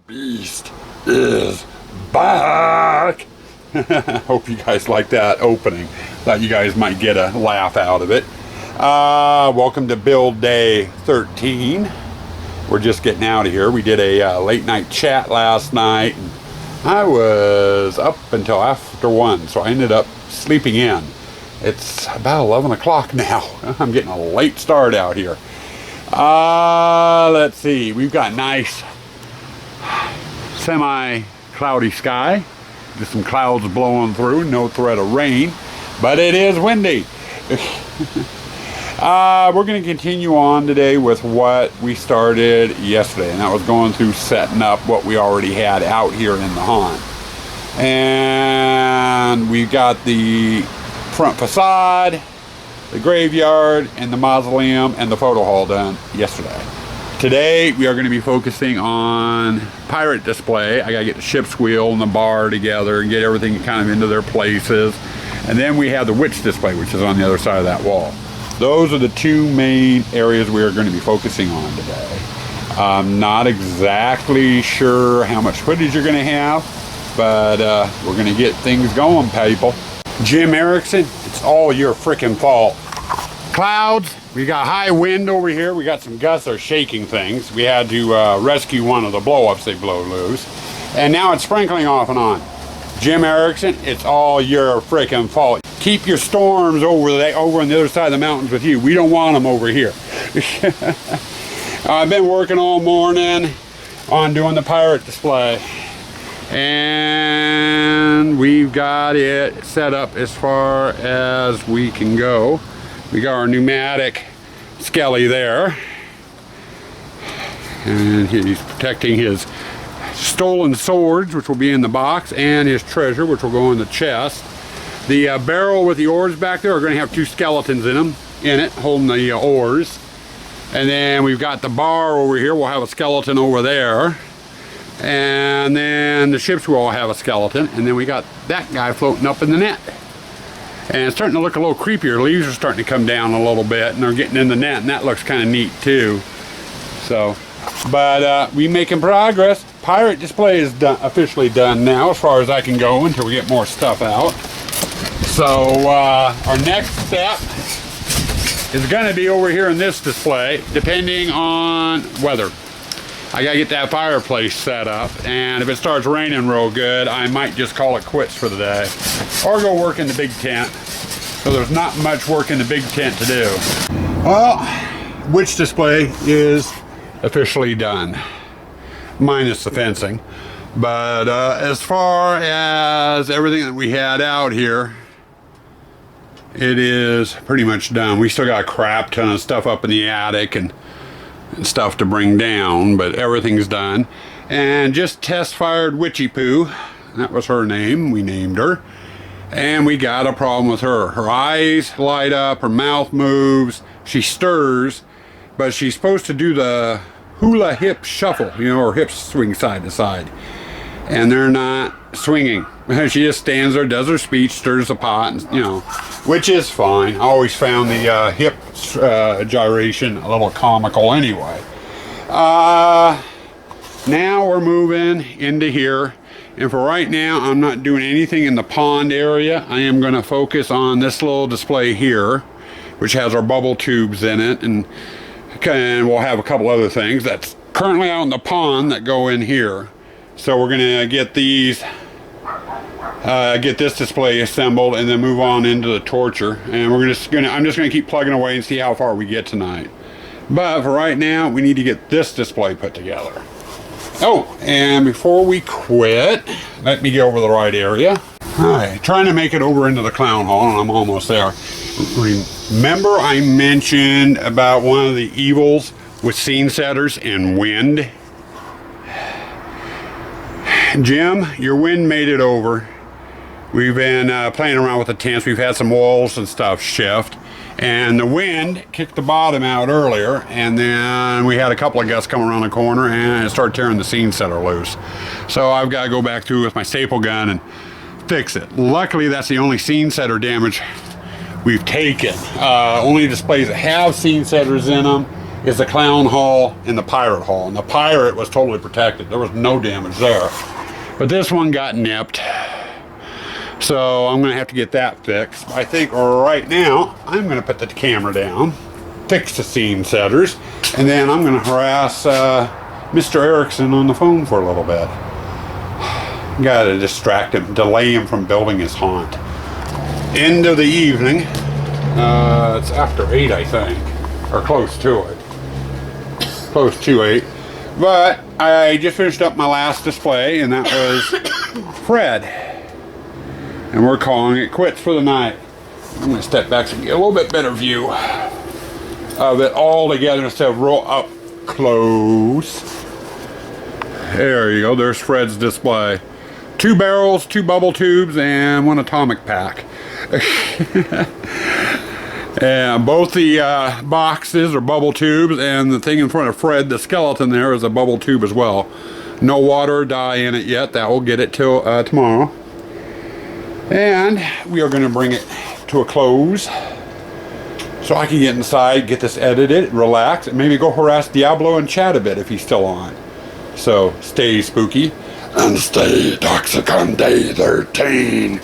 Beast is back. Hope you guys like that opening. Thought you guys might get a laugh out of it. Welcome to build day 13. We're just getting out of here. We did a late night chat last night. And I was up until after 1, so I ended up sleeping in. It's about 11 o'clock now. I'm getting a late start out here. Let's see. We've got nice semi-cloudy sky. Just some clouds blowing through. No threat of rain. But it is windy. We're going to continue on today with what we started yesterday. And that was going through setting up what we already had out here in the haunt. And we've got the front facade, the graveyard, and the mausoleum, and the photo hall done yesterday. Today we are going to be focusing on pirate display. I got to get the ship's wheel and the bar together and get everything kind of into their places. And then we have the witch display, which is on the other side of that wall. Those are the two main areas we are going to be focusing on today. I'm not exactly sure how much footage you're going to have, but we're going to get things going, people. Jim Erickson, it's all your freaking fault. Clouds, we got high wind over here. We got some gusts that are shaking things. We had to rescue one of the blow-ups they blow loose. And now it's sprinkling off and on. Jim Erickson, it's all your freaking fault. Keep your storms over on the other side of the mountains with you. We don't want them over here. I've been working all morning on doing the pirate display. And we've got it set up as far as we can go. We got our pneumatic skelly there. And he's protecting his stolen swords, which will be in the box, and his treasure, which will go in the chest. The barrel with the oars back there are going to have two skeletons in it, holding the oars. And then we've got the bar over here. We'll have a skeleton over there. And then the ships will all have a skeleton. And then we got that guy floating up in the net. And it's starting to look a little creepier. Leaves are starting to come down a little bit, and they're getting in the net, and that looks kind of neat too. So, but we making progress. Pirate display is officially done now, as far as I can go until we get more stuff out. So our next step is going to be over here in this display, depending on weather. I got to get that fireplace set up, and if it starts raining real good, I might just call it quits for the day. Or go work in the big tent. So there's not much work in the big tent to do. Well, witch display is officially done. Minus the fencing. But as far as everything that we had out here, it is pretty much done. We still got a crap ton of stuff up in the attic and stuff to bring down, but everything's done. And just test fired Witchy Poo. That was her name. We named her. And we got a problem with her. Her eyes light up, her mouth moves, she stirs, but she's supposed to do the hula hip shuffle, you know, her hips swing side to side. And they're not swinging. She just stands there, does her speech, stirs the pot, and, you know, which is fine. I always found the hip gyration a little comical anyway. Now we're moving into here. And for right now, I'm not doing anything in the pond area. I am going to focus on this little display here, which has our bubble tubes in it. And we'll have a couple other things that's currently out in the pond that go in here. So we're going to get these, get this display assembled, and then move on into the torture. And I'm just going to keep plugging away and see how far we get tonight. But for right now, we need to get this display put together. Oh, and before we quit, let me get over the right area. Alright, trying to make it over into the clown hall, and I'm almost there. Remember I mentioned about one of the evils with scene setters and wind? Jim, your wind made it over. We've been playing around with the tents. We've had some walls and stuff shift. And the wind kicked the bottom out earlier, and then we had a couple of gusts come around the corner and it started tearing the scene setter loose. So I've got to go back through with my staple gun and fix it. Luckily, that's the only scene setter damage we've taken. Only displays that have scene setters in them is the Clown Hall and the Pirate Hall. And the Pirate was totally protected. There was no damage there. But this one got nipped. So I'm going to have to get that fixed. I think right now I'm going to put the camera down, fix the scene setters, and then I'm going to harass Mr. Erickson on the phone for a little bit. Got to distract him, delay him from building his haunt. End of the evening. It's after 8, I think, or close to it. Close to 8. But I just finished up my last display, and that was Fred. And we're calling it quits for the night. I'm going to step back so you get a little bit better view of it all together instead of roll up close. There you go. There's Fred's display. 2 barrels, 2 bubble tubes, and 1 atomic pack. And both the boxes are bubble tubes, and the thing in front of Fred, the skeleton there, is a bubble tube as well. No water or dye in it yet. That will get it till tomorrow. And we are going to bring it to a close so I can get inside, get this edited, relax, and maybe go harass Diablo and chat a bit if he's still on. So stay spooky and stay Toxicon Day 13.